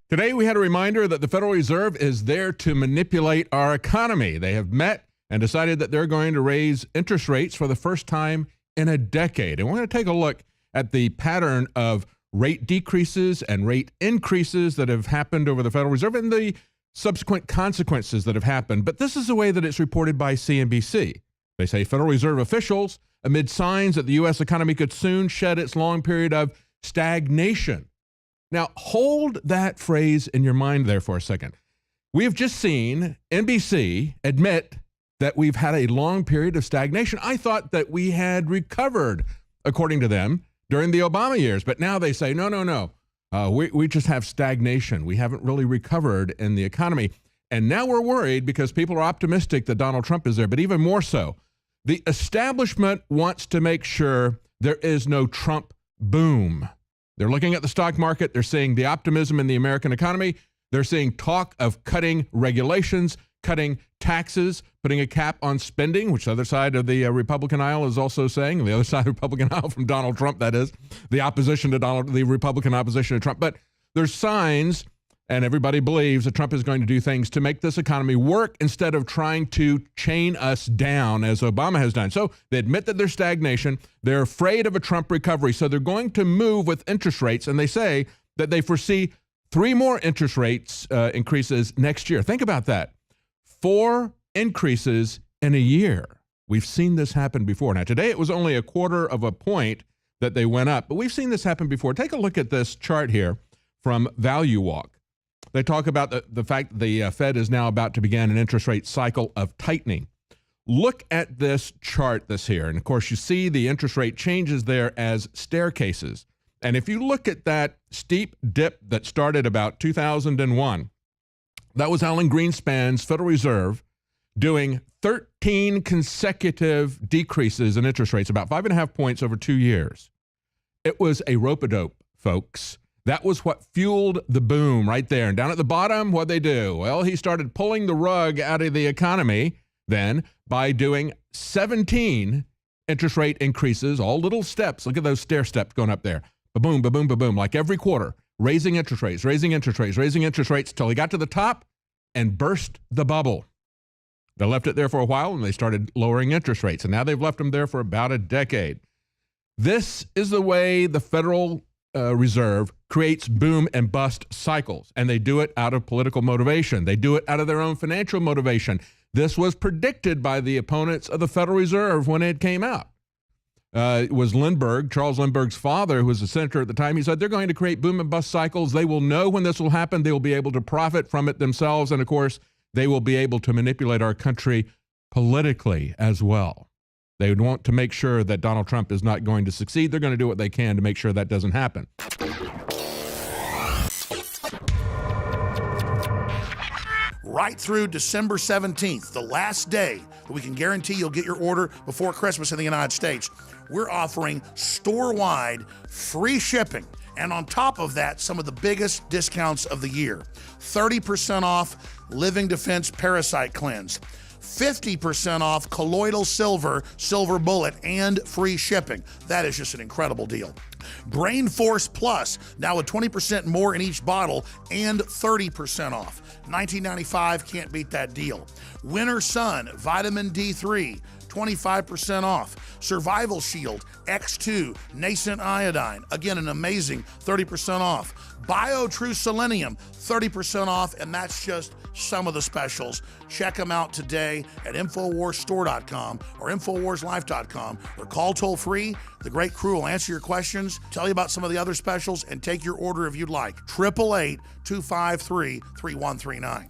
Today, we had a reminder that the Federal Reserve is there to manipulate our economy. They have met and decided that they're going to raise interest rates for the first time in a decade. And we're going to take a look at the pattern of rate decreases and rate increases that have happened over the Federal Reserve and the subsequent consequences that have happened. But this is the way that it's reported by CNBC. They say Federal Reserve officials, amid signs that the U.S. economy could soon shed its long period of stagnation. Now, hold that phrase in your mind there for a second. We have just seen NBC admit that we've had a long period of stagnation. I thought that we had recovered, according to them, during the Obama years. But now they say, no. We just have stagnation. We haven't really recovered in the economy. And now we're worried because people are optimistic that Donald Trump is there. But even more so, the establishment wants to make sure there is no Trump boom. They're looking at the stock market. They're seeing the optimism in the American economy. They're seeing talk of cutting regulations, cutting taxes, putting a cap on spending, which the other side of the Republican aisle is also saying. The other side of the Republican aisle from Donald Trump, that is, the Republican opposition to Trump. But there's signs, and everybody believes that Trump is going to do things to make this economy work instead of trying to chain us down as Obama has done. So they admit that there's stagnation. They're afraid of a Trump recovery. So they're going to move with interest rates. And they say that they foresee 3 more interest rates increases next year. Think about that. 4 increases in a year. We've seen this happen before. Now, today it was only a 1/4 of a point that they went up, but we've seen this happen before. Take a look at this chart here from Value Walk. They talk about the fact that the Fed is now about to begin an interest rate cycle of tightening. Look at this chart here. And of course, you see the interest rate changes there as staircases. And if you look at that steep dip that started about 2001, that was Alan Greenspan's Federal Reserve doing 13 consecutive decreases in interest rates, about 5.5 points over 2 years. It was a rope-a-dope, folks. That was what fueled the boom right there. And down at the bottom, what'd they do? Well, he started pulling the rug out of the economy then by doing 17 interest rate increases, all little steps. Look at those stair steps going up there. Ba-boom, ba-boom, ba-boom, like every quarter, raising interest rates till he got to the top and burst the bubble. They left it there for a while and they started lowering interest rates. And now they've left them there for about a decade. This is the way the Federal Reserve creates boom and bust cycles, and they do it out of political motivation. They do it out of their own financial motivation. This was predicted by the opponents of the Federal Reserve when it came out. It was Lindbergh, Charles Lindbergh's father, who was a senator at the time. He said they're going to create boom and bust cycles. They will know when this will happen. They will be able to profit from it themselves, and of course, they will be able to manipulate our country politically as well. They would want to make sure that Donald Trump is not going to succeed. They're going to do what they can to make sure that doesn't happen. Right through December 17th, the last day that we can guarantee you'll get your order before Christmas in the United States, we're offering store-wide free shipping. And on top of that, some of the biggest discounts of the year. 30% off Living Defense Parasite Cleanse. 50% off colloidal silver bullet, and free shipping. That is just an incredible deal. Brain Force Plus, now with 20% more in each bottle and 30% off. $19.95, can't beat that deal. Winter Sun, Vitamin D3, 25% off. Survival Shield X2 Nascent Iodine, again an amazing 30% off. BioTrue Selenium, 30% off, and that's just some of the specials. Check them out today at InfoWarsStore.com or InfoWarsLife.com, or call toll free. The great crew will answer your questions, tell you about some of the other specials, and take your order if you'd like. 888-253-3139.